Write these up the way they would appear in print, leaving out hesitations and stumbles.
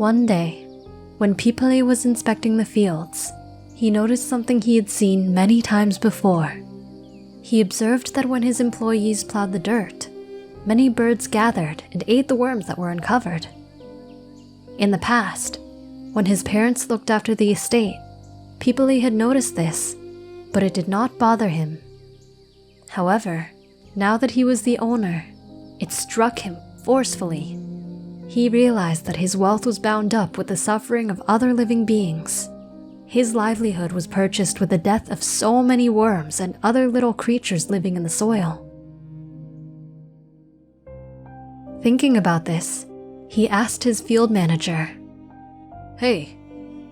One day, when Pipali was inspecting the fields, he noticed something he had seen many times before. He observed that when his employees plowed the dirt, many birds gathered and ate the worms that were uncovered. In the past, when his parents looked after the estate, Pipali had noticed this, but it did not bother him. However, now that he was the owner, it struck him forcefully. He realized that his wealth was bound up with the suffering of other living beings. His livelihood was purchased with the death of so many worms and other little creatures living in the soil. Thinking about this, he asked his field manager, "Hey,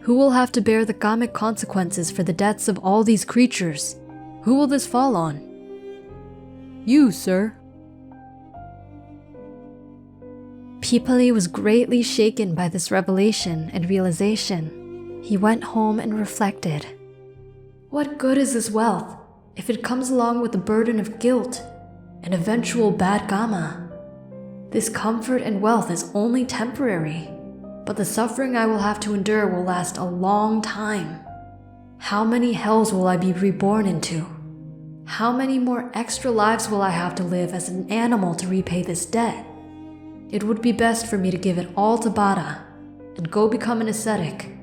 who will have to bear the karmic consequences for the deaths of all these creatures? Who will this fall on?" "You, sir." Pipali was greatly shaken by this revelation and realization. He went home and reflected. What good is this wealth if it comes along with the burden of guilt and eventual bad karma? This comfort and wealth is only temporary, but the suffering I will have to endure will last a long time. How many hells will I be reborn into? How many more extra lives will I have to live as an animal to repay this debt? It would be best for me to give it all to Bada and go become an ascetic.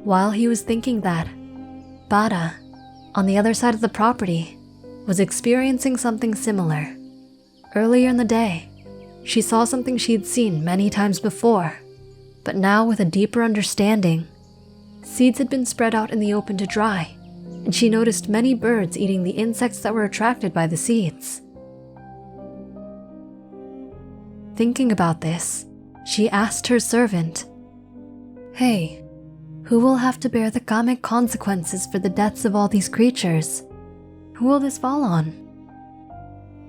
While he was thinking that, Bada, on the other side of the property, was experiencing something similar. Earlier in the day, she saw something she'd seen many times before, but now with a deeper understanding. Seeds had been spread out in the open to dry, and she noticed many birds eating the insects that were attracted by the seeds. Thinking about this, she asked her servant, "Hey, who will have to bear the karmic consequences for the deaths of all these creatures? Who will this fall on?"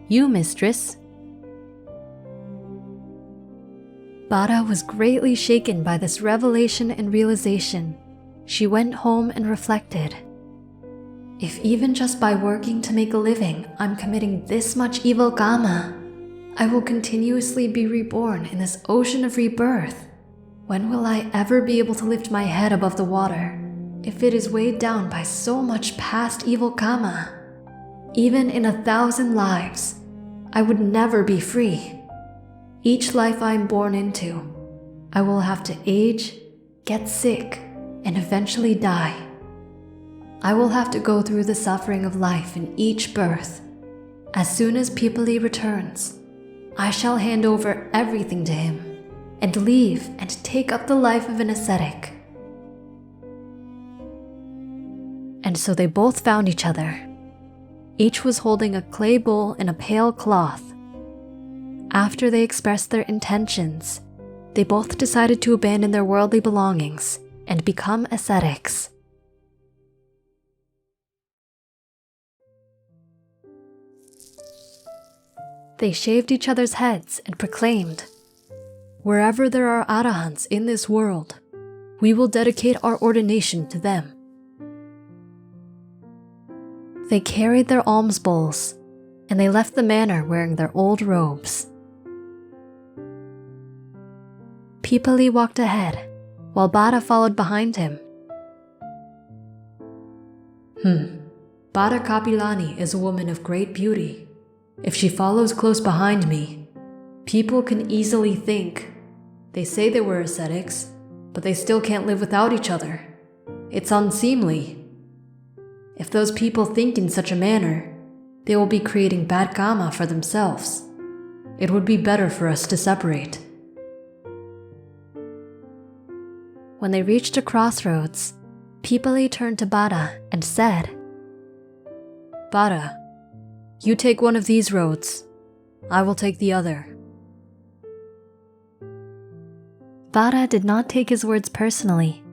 "You, mistress." Bada was greatly shaken by this revelation and realization. She went home and reflected. If even just by working to make a living, I'm committing this much evil karma, I will continuously be reborn in this ocean of rebirth. When will I ever be able to lift my head above the water if it is weighed down by so much past evil karma? Even in 1,000 lives, I would never be free. Each life I am born into, I will have to age, get sick, and eventually die. I will have to go through the suffering of life in each birth. As soon as Pipali returns, I shall hand over everything to him and leave and take up the life of an ascetic. And so they both found each other. Each was holding a clay bowl and a pale cloth. After they expressed their intentions, they both decided to abandon their worldly belongings and become ascetics. They shaved each other's heads and proclaimed, "Wherever there are arahants in this world, we will dedicate our ordination to them." They carried their alms bowls, and they left the manor wearing their old robes. Pipali walked ahead, while Bada followed behind him. Bada Kapilani is a woman of great beauty. If she follows close behind me, people can easily think. They say they were ascetics, but they still can't live without each other. It's unseemly. If those people think in such a manner, they will be creating bad karma for themselves. It would be better for us to separate. When they reached a crossroads, Pipali turned to Bada and said, "Bada, you take one of these roads. I will take the other." Bada did not take his words personally.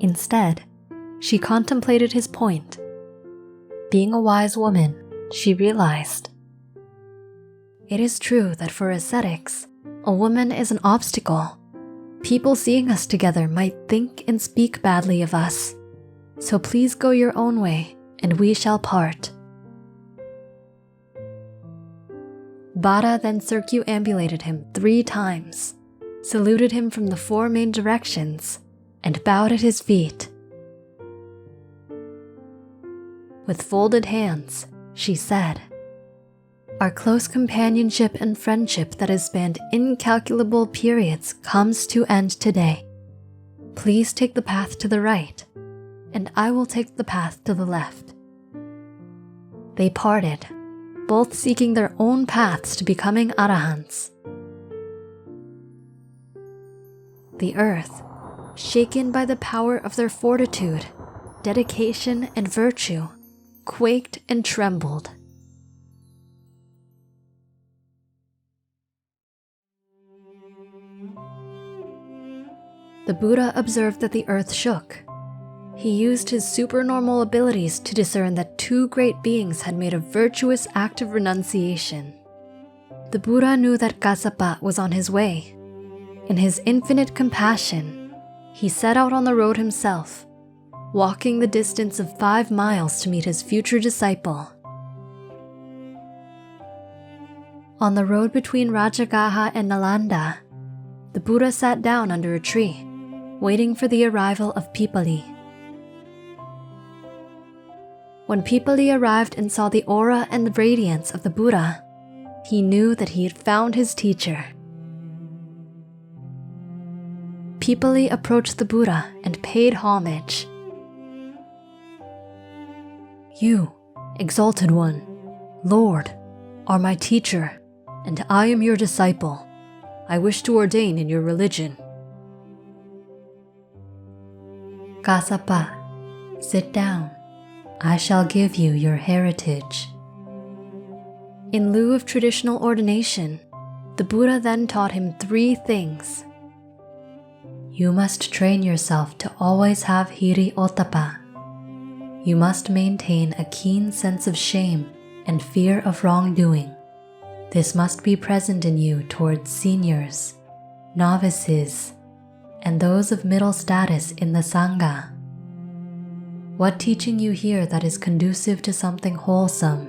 Instead, she contemplated his point. Being a wise woman, she realized. It is true that for ascetics, a woman is an obstacle. People seeing us together might think and speak badly of us. So please go your own way, and we shall part. Bada then circumambulated him 3 times, saluted him from the four main directions, and bowed at his feet. With folded hands, she said, "Our close companionship and friendship that has spanned incalculable periods comes to end today. Please take the path to the right, and I will take the path to the left." They parted, both seeking their own paths to becoming arahants. The earth, shaken by the power of their fortitude, dedication, and virtue, quaked and trembled. The Buddha observed that the earth shook. He used his supernormal abilities to discern that two great beings had made a virtuous act of renunciation. The Buddha knew that Kassapa was on his way. In his infinite compassion, he set out on the road himself, walking the distance of 5 miles to meet his future disciple. On the road between Rajagaha and Nalanda, the Buddha sat down under a tree, waiting for the arrival of Pipali. When Pipali arrived and saw the aura and the radiance of the Buddha, he knew that he had found his teacher. Pipali approached the Buddha and paid homage. "You, Exalted One, Lord, are my teacher, and I am your disciple. I wish to ordain in your religion." "Kassapa, sit down. I shall give you your heritage." In lieu of traditional ordination, the Buddha then taught him 3 things. You must train yourself to always have hiri ottappa. You must maintain a keen sense of shame and fear of wrongdoing. This must be present in you towards seniors, novices, and those of middle status in the Sangha. What teaching you hear that is conducive to something wholesome,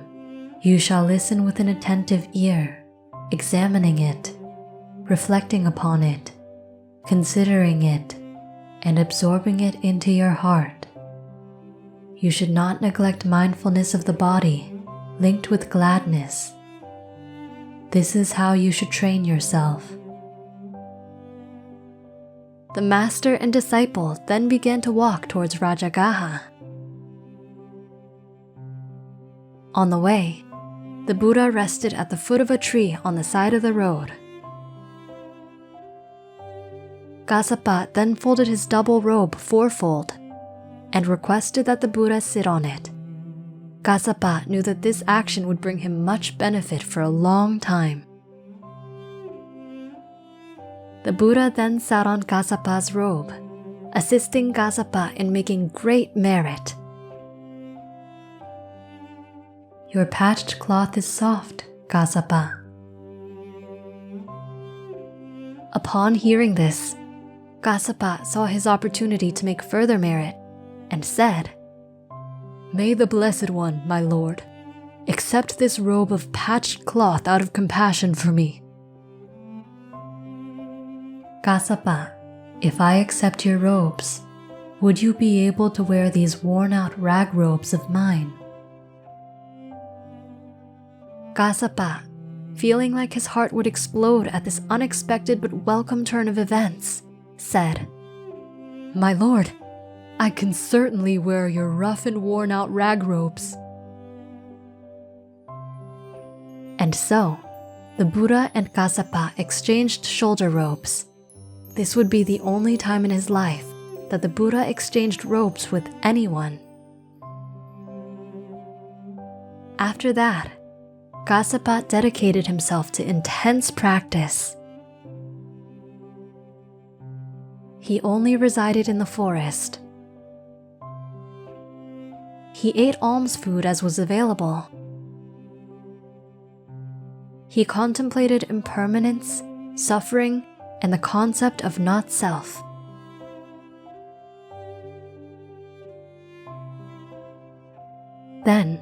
you shall listen with an attentive ear, examining it, reflecting upon it, considering it, and absorbing it into your heart. You should not neglect mindfulness of the body, linked with gladness. This is how you should train yourself. The master and disciple then began to walk towards Rajagaha. On the way, the Buddha rested at the foot of a tree on the side of the road. Kassapa then folded his double robe 4-fold and requested that the Buddha sit on it. Kassapa knew that this action would bring him much benefit for a long time. The Buddha then sat on Kassapa's robe, assisting Kassapa in making great merit. Your patched cloth is soft, Kassapa. Upon hearing this, Kassapa saw his opportunity to make further merit and said, May the Blessed One, my lord, accept this robe of patched cloth out of compassion for me. Kassapa, if I accept your robes, would you be able to wear these worn-out rag robes of mine? Kassapa, feeling like his heart would explode at this unexpected but welcome turn of events, said, My lord, I can certainly wear your rough and worn-out rag robes. And so, the Buddha and Kassapa exchanged shoulder robes. This would be the only time in his life that the Buddha exchanged robes with anyone. After that, Kassapa dedicated himself to intense practice. He only resided in the forest. He ate alms food as was available. He contemplated impermanence, suffering, and the concept of not-self. Then,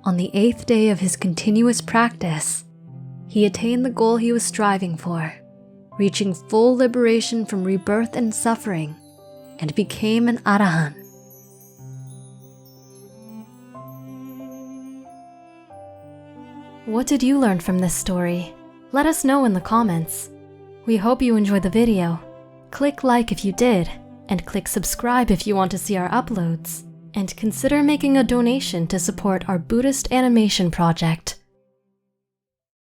on the 8th day of his continuous practice, he attained the goal he was striving for. reaching full liberation from rebirth and suffering, and became an Arahant. What did you learn from this story? Let us know in the comments. We hope you enjoyed the video. Click like if you did, and click subscribe if you want to see our uploads. And consider making a donation to support our Buddhist animation project.